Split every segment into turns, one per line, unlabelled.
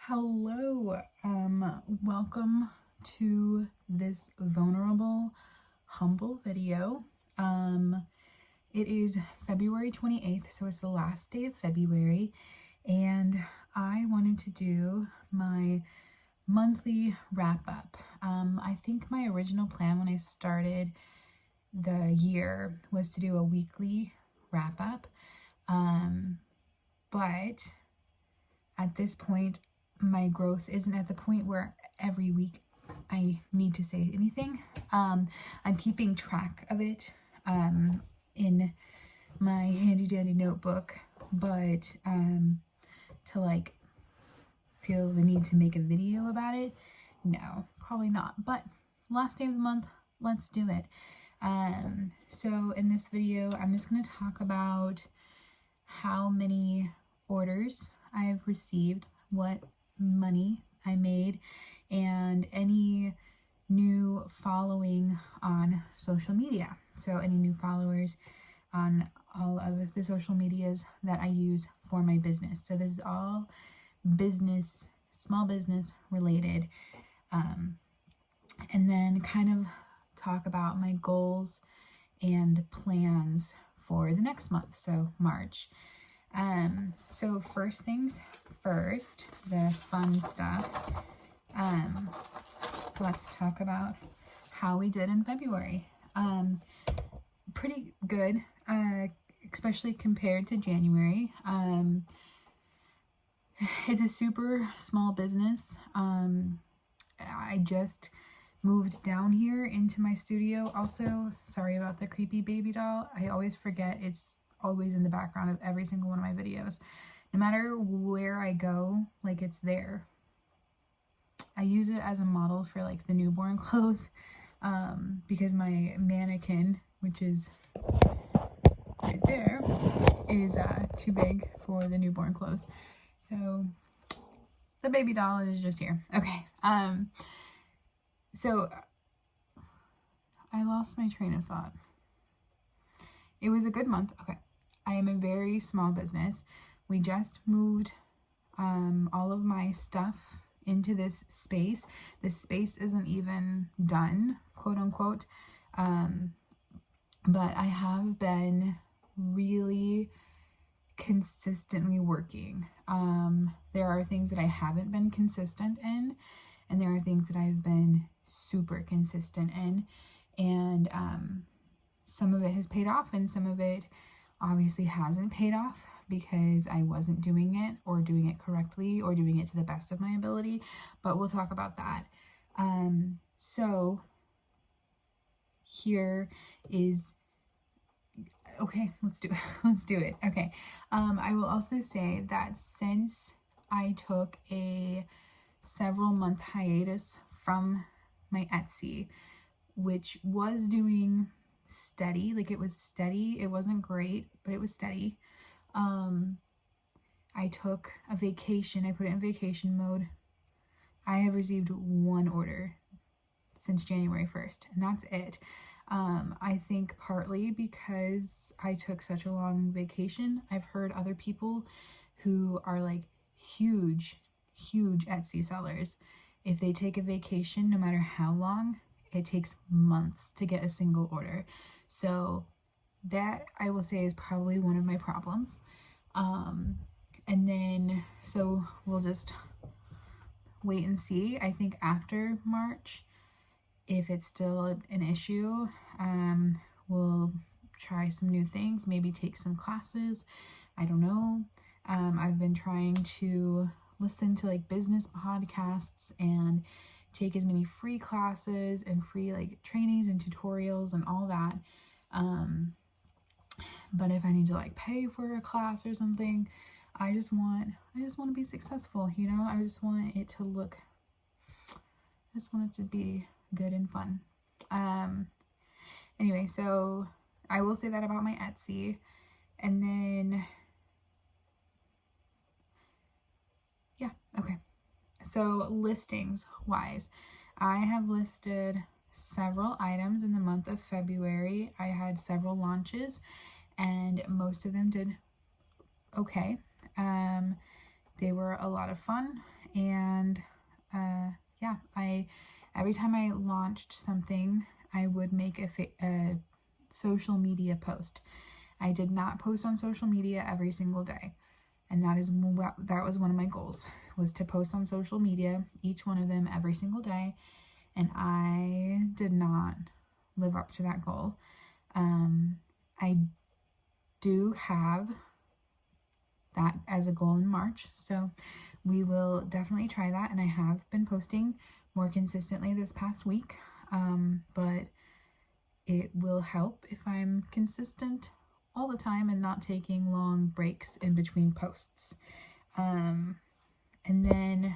Hello, welcome to this vulnerable, humble video. It is February 28th, so it's the last day of February, and I wanted to do my monthly wrap up. I think my original plan when I started the year was to do a weekly wrap up, but at this point, my growth isn't at the point where every week I need to say anything. I'm keeping track of it in my handy dandy notebook, but to like feel the need to make a video about it, no, probably not. But last day of the month, let's do it. So in this video, I'm just going to talk about how many orders I've received, what money I made, and any new following on social media. So any new followers on all of the social medias that I use for my business. So this is all business, small business related. And then kind of talk about my goals and plans for the next month, so March. So first things first, the fun stuff. Let's talk about how we did in February. Pretty good, especially compared to January. It's a super small business. I just moved down here into my studio. Also, sorry about the creepy baby doll. I always forget it's always in the background of every single one of my videos. No matter where I go, like it's there. I use it as a model for like the newborn clothes, because my mannequin, which is right there, is too big for the newborn clothes. So the baby doll is just here. Okay. So I lost my train of thought. It was a good month. Okay. I am a very small business. We just moved all of my stuff into this space. This space isn't even done, quote unquote. But I have been really consistently working. There are things that I haven't been consistent in, and there are things that I've been super consistent in. And some of it has paid off, and some of it obviously hasn't paid off because I wasn't doing it or doing it correctly or doing it to the best of my ability, but we'll talk about that. So here is, okay, let's do it. Let's do it. Okay. I will also say that since I took a several month hiatus from my Etsy, which was doing steady, like it was steady. It wasn't great, but it was steady. I took a vacation. I put it in vacation mode. I have received one order since January 1st, and that's it. I think partly because I took such a long vacation. I've heard other people who are like huge Etsy sellers. If they take a vacation, no matter how long, it takes months to get a single order. So that, I will say, is probably one of my problems. And then, so we'll just wait and see. I think after March, if it's still an issue, we'll try some new things, maybe take some classes. I don't know. I've been trying to listen to like business podcasts and take as many free classes and free like trainings and tutorials and all that. But if I need to like pay for a class or something, I just want to be successful, you know? I just want it to look, I just want it to be good and fun. Anyway, so I will say that about my Etsy. And then, yeah, okay. So listings wise, I have listed several items in the month of February. I had several launches, and most of them did okay. They were a lot of fun, And yeah, every time I launched something, I would make a social media post. I did not post on social media every single day. And that was one of my goals, was to post on social media, each one of them every single day. And I did not live up to that goal. I do have that as a goal in March, so we will definitely try that. And I have been posting more consistently this past week, but it will help if I'm consistent all the time and not taking long breaks in between posts. And then,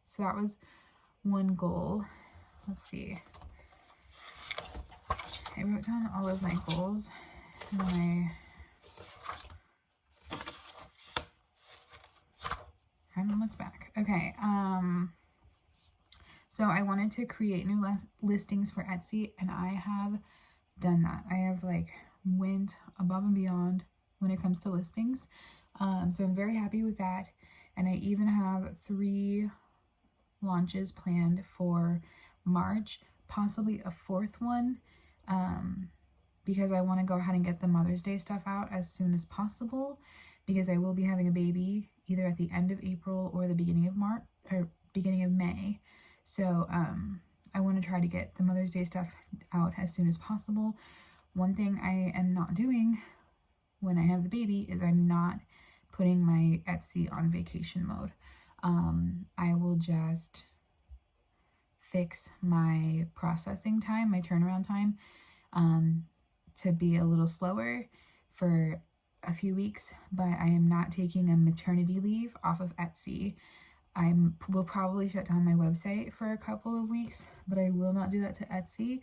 so that was one goal. Let's see. I wrote down all of my goals and then I haven't looked back. Okay. So I wanted to create new listings for Etsy, and I have done that. I have went above and beyond when it comes to listings. So I'm very happy with that. And I even have 3 launches planned for March, possibly a 4th one, because I want to go ahead and get the Mother's Day stuff out as soon as possible, because I will be having a baby either at the end of April or the beginning of March or beginning of May. So I want to try to get the Mother's Day stuff out as soon as possible. One thing I am not doing when I have the baby is I'm not putting my Etsy on vacation mode. I will just fix my processing time, my turnaround time, to be a little slower for a few weeks, but I am not taking a maternity leave off of Etsy. I will probably shut down my website for a couple of weeks, but I will not do that to Etsy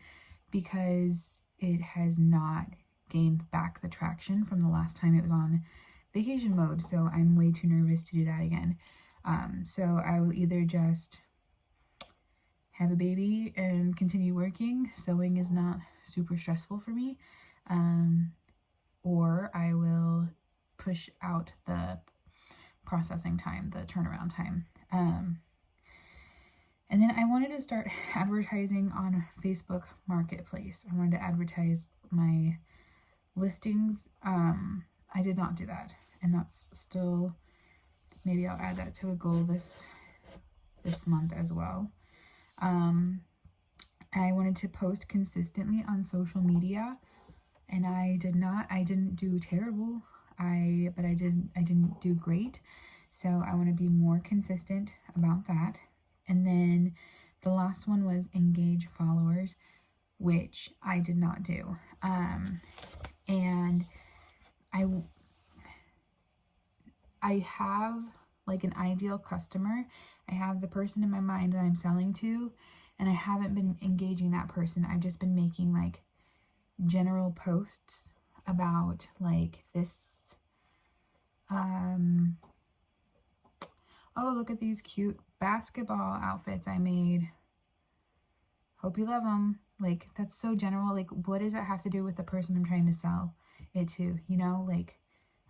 because it has not gained back the traction from the last time it was on vacation mode. So I'm way too nervous to do that again. So I will either just have a baby and continue working. Sewing is not super stressful for me. Or I will push out the processing time, the turnaround time. And then I wanted to start advertising on Facebook Marketplace. I wanted to advertise my listings. I did not do that, and that's still, maybe I'll add that to a goal this month as well. I wanted to post consistently on social media, and I didn't do terrible. But I didn't do great. So I want to be more consistent about that. And then the last one was engage followers, which I did not do. And I have an ideal customer. I have the person in my mind that I'm selling to, and I haven't been engaging that person. I've just been making general posts about this. Oh, look at these cute basketball outfits I made. Hope you love them. That's so general. What does that have to do with the person I'm trying to sell it to?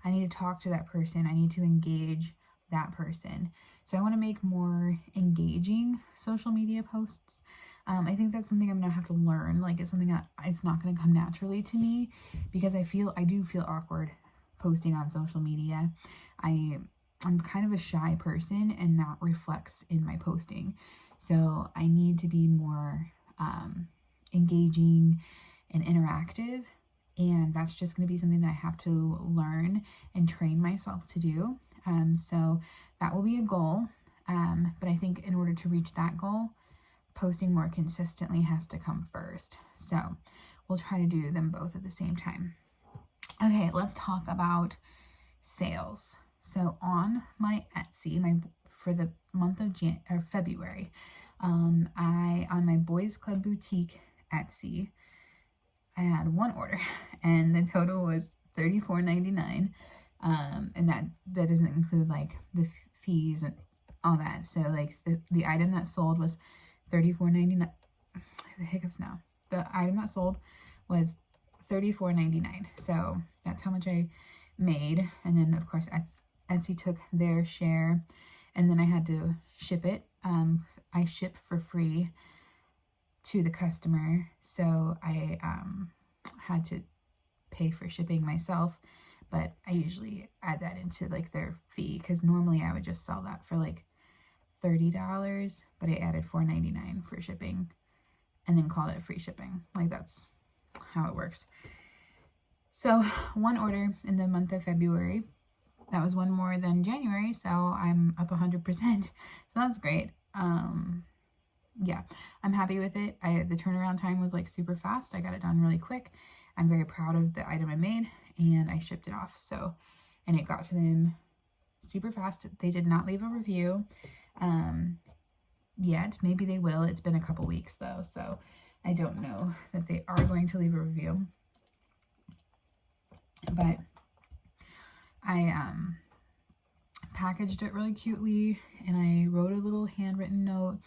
I need to talk to that person. I need to engage that person. So I want to make more engaging social media posts. I think that's something I'm going to have to learn. It's something that it's not going to come naturally to me, because I do feel awkward posting on social media. I'm kind of a shy person, and that reflects in my posting. So I need to be more engaging and interactive, and that's just going to be something that I have to learn and train myself to do. So that will be a goal. But I think in order to reach that goal, posting more consistently has to come first. So we'll try to do them both at the same time. Okay, let's talk about sales. So on my Etsy, for the month of February, on my Boys Club Boutique Etsy, I had one order, and the total was $34.99. And that doesn't include the fees and all that. So the item that sold was $34.99. The hiccups now. The item that sold was $34.99. So that's how much I made. And then of course Etsy took their share. and then I had to ship it. I ship for free to the customer, so I had to pay for shipping myself, but I usually add that into like their fee, because normally I would just sell that for like $30, but I added $4.99 for shipping and then called it free shipping. Like, that's how it works. So one order in the month of February. That was one more than January, so I'm up 100%. So that's great. Yeah, I'm happy with it. The turnaround time was like super fast. I got it done really quick. I'm very proud of the item I made, and I shipped it off. So, and it got to them super fast. They did not leave a review yet. Maybe they will. It's been a couple weeks though, so I don't know that they are going to leave a review. But I packaged it really cutely, and I wrote a little handwritten note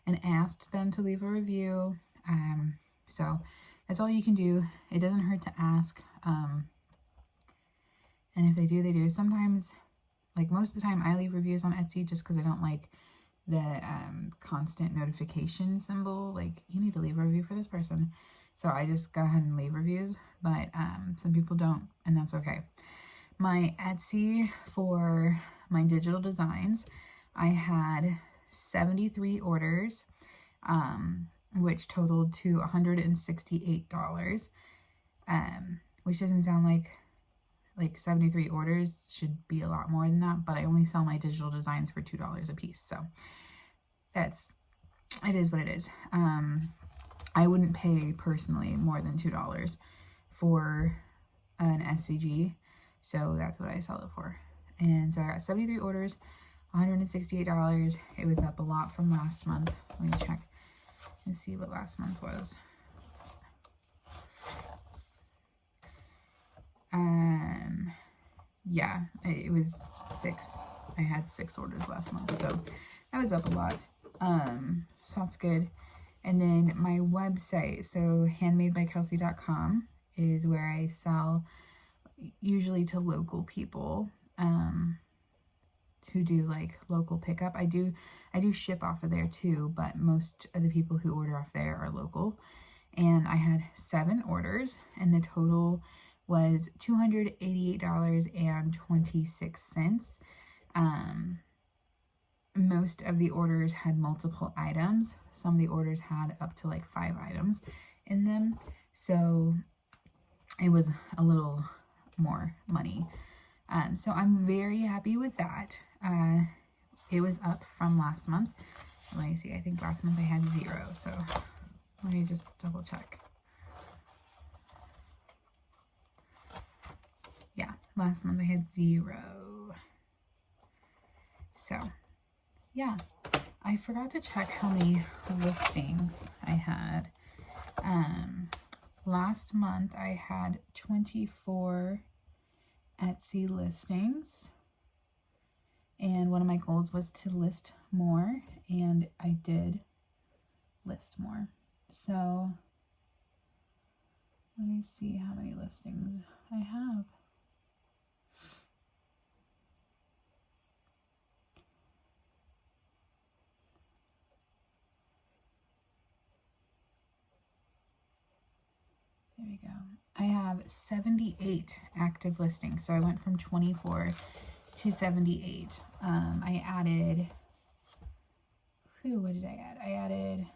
and asked them to leave a review. So that's all you can do. It doesn't hurt to ask. And if they do, they do. Sometimes, like most of the time, I leave reviews on Etsy just because I don't like the constant notification symbol. Like, you need to leave a review for this person. So I just go ahead and leave reviews. But some people don't, and that's okay. My Etsy, for my digital designs, I had 73 orders, which totaled to $168, which doesn't sound like 73 orders should be a lot more than that, but I only sell my digital designs for $2 a piece, so it is what it is. I wouldn't pay personally more than $2 for an SVG, so that's what I sell it for. And so I got 73 orders, $168. It was up a lot from last month. Let me check and see what last month was. Yeah, it was 6. I had 6 orders last month, so that was up a lot. So that's good. And then my website, so handmadebyKelsey.com, is where I sell usually to local people who do like local pickup. I do ship off of there too, but most of the people who order off there are local. And I had 7 orders, and the total was $288.26. Most of the orders had multiple items. Some of the orders had up to like 5 items in them, so it was a little more money. So I'm very happy with that. It was up from last month. Let me see, I think last month I had 0, so let me just double check. Yeah, last month I had 0. So, yeah, I forgot to check how many listings I had. Last month I had 24 Etsy listings, and one of my goals was to list more, and I did list more. So let me see how many listings I have. There we go. I have 78 active listings. So I went from 24 to 78. I added, what did I add? I added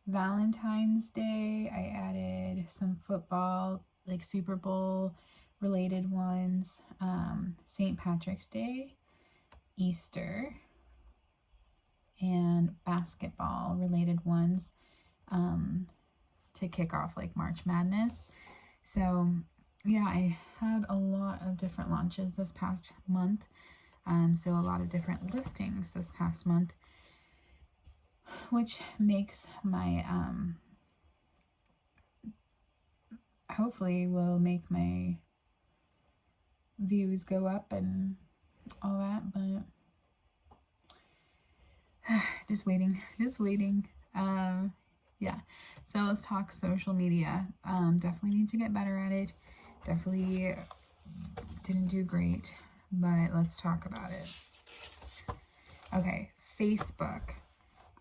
Valentine's Day. I added some football, like Super Bowl related ones, St. Patrick's Day, Easter, and basketball related ones, to kick off like March Madness. So yeah, I had a lot of different launches this past month. So a lot of different listings this past month, which makes my, hopefully will make my views go up and all that, but just waiting. Yeah, so let's talk social media. Definitely need to get better at it. Definitely didn't do great, but let's talk about it. Okay, Facebook.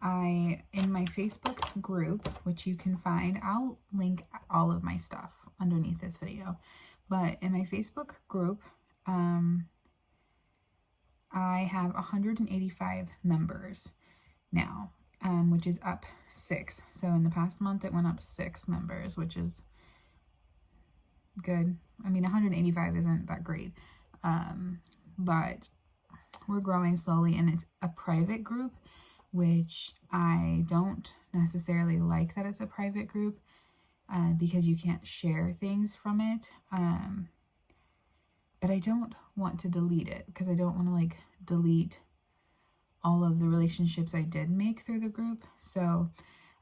In my Facebook group, which you can find, I'll link all of my stuff underneath this video, but in my Facebook group, I have 185 members now, which is up 6. So in the past month, it went up 6 members, which is good. I mean, 185 isn't that great, but we're growing slowly, and it's a private group, which I don't necessarily like that it's a private group, because you can't share things from it. But I don't want to delete it, because I don't want to like delete all of the relationships I did make through the group. So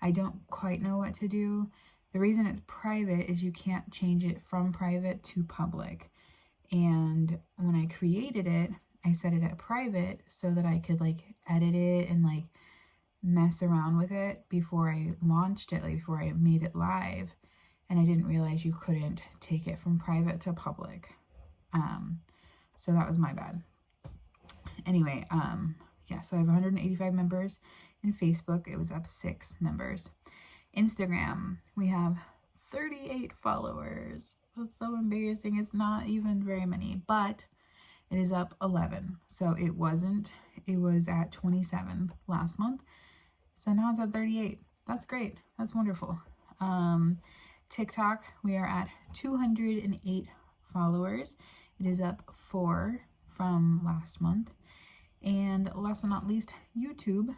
I don't quite know what to do. The reason it's private is you can't change it from private to public. And when I created it, I set it at private so that I could like edit it and like mess around with it before I launched it, like before I made it live. And I didn't realize you couldn't take it from private to public. So that was my bad. Anyway, yeah, so I have 185 members in Facebook. It was up 6 members. Instagram, we have 38 followers. That's so embarrassing. It's not even very many, but it is up 11. So it was at 27 last month. So now it's at 38. That's great. That's wonderful. TikTok, we are at 208 followers. It is up 4 from last month. And last but not least, YouTube,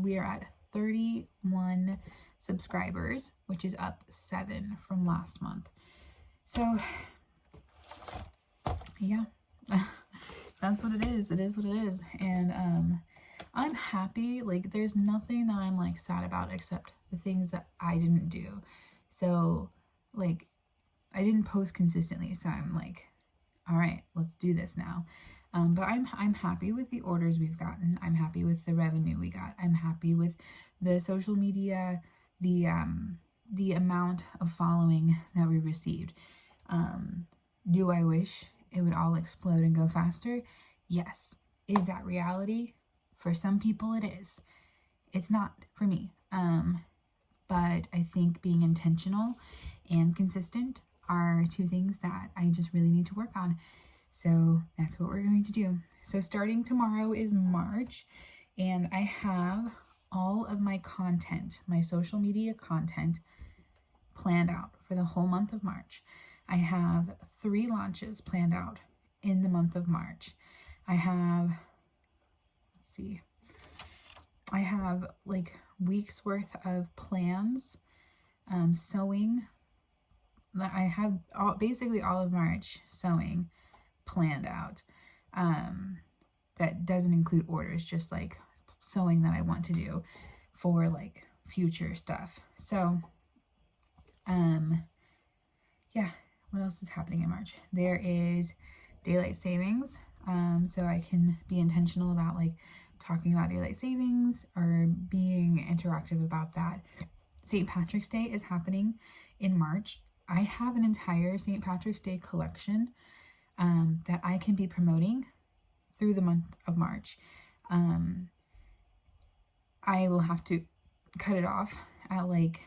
we are at 31 subscribers, which is up 7 from last month. So yeah, that's what it is. It is what it is. And I'm happy. Like, there's nothing that I'm like sad about except the things that I didn't do. So like, I didn't post consistently, so I'm like, all right, let's do this now. But I'm happy with the orders we've gotten. I'm happy with the revenue we got. I'm happy with the social media, the amount of following that we received. Do I wish it would all explode and go faster? Yes. Is that reality? For some people it is. It's not for me. But I think being intentional and consistent are 2 things that I just really need to work on. So that's what we're going to do. So starting tomorrow is March, and I have all of my content, my social media content, planned out for the whole month of March. I have 3 launches planned out in the month of March. I have, let's see, I have like weeks worth of plans, sewing. I have basically all of March sewing planned out. That doesn't include orders, just like sewing that I want to do for like future stuff. So, yeah, what else is happening in March? There is daylight savings. So I can be intentional about like talking about daylight savings or being interactive about that. St. Patrick's Day is happening in March. I have an entire St. Patrick's Day collection that I can be promoting through the month of March. I will have to cut it off at like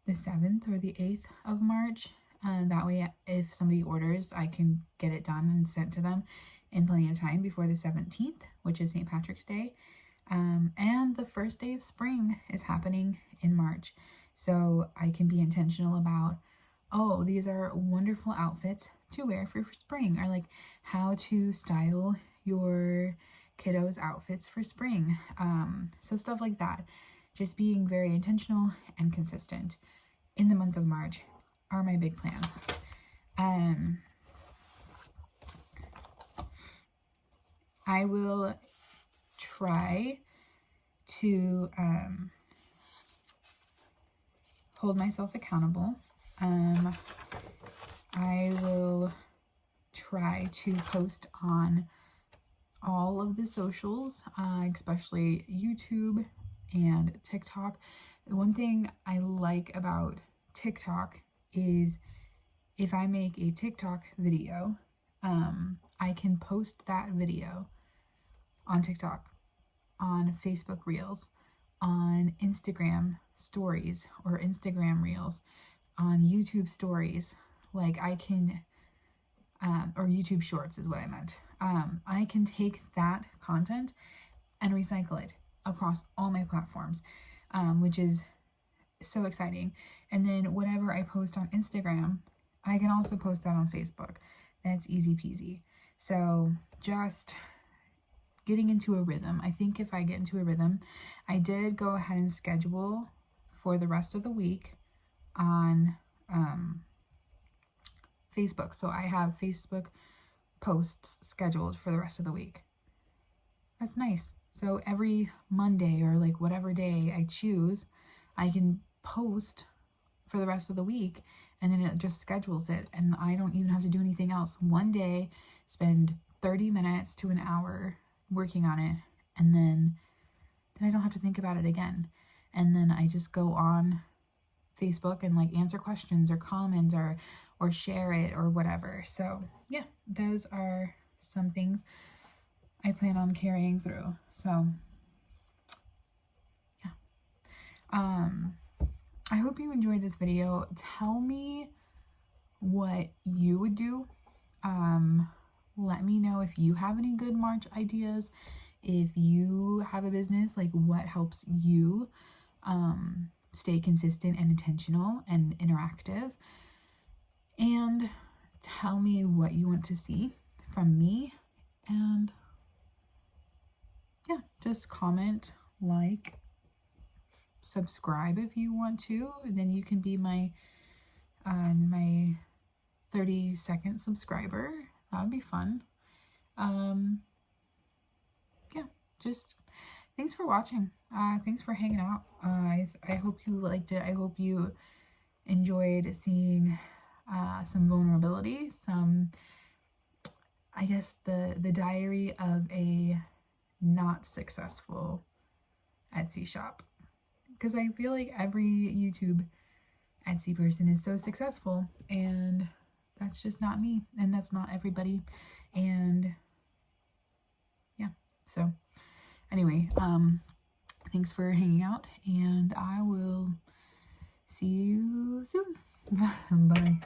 the 7th or the 8th of March. That way, if somebody orders, I can get it done and sent to them in plenty of time before the 17th, which is St. Patrick's Day. And the first day of spring is happening in March. So I can be intentional about, oh, these are wonderful outfits to wear for spring, or like how to style your kiddos' outfits for spring. So stuff like that. Just being very intentional and consistent in the month of March are my big plans. I will try to hold myself accountable. I will try to post on all of the socials, especially YouTube and TikTok. The one thing I like about TikTok is if I make a TikTok video, I can post that video on TikTok, on Facebook Reels, on Instagram stories or Instagram Reels, on YouTube stories. Like I can, or YouTube Shorts is what I meant. I can take that content and recycle it across all my platforms, which is so exciting. And then whatever I post on Instagram, I can also post that on Facebook. That's easy peasy. So just getting into a rhythm. I think if I get into a rhythm, I did go ahead and schedule for the rest of the week on Facebook. So I have Facebook posts scheduled for the rest of the week. That's nice. So every Monday or like whatever day I choose, I can post for the rest of the week, and then it just schedules it, and I don't even have to do anything else. One day, spend 30 minutes to an hour working on it, and then I don't have to think about it again. And then I just go on Facebook and like answer questions or comment or share it or whatever. So yeah, those are some things I plan on carrying through. So yeah. I hope you enjoyed this video. Tell me what you would do. Let me know if you have any good March ideas. If you have a business, like what helps you stay consistent and intentional and interactive. And tell me what you want to see from me. And yeah, just comment, like, subscribe if you want to. And then you can be my 30-second subscriber. That would be fun. Yeah, just thanks for watching. Thanks for hanging out. I hope you liked it. I hope you enjoyed seeing some vulnerability, some, I guess, the diary of a not successful Etsy shop. Because I feel like every YouTube Etsy person is so successful, and that's just not me, and that's not everybody. And yeah, so anyway, thanks for hanging out, and I will see you soon. Bye.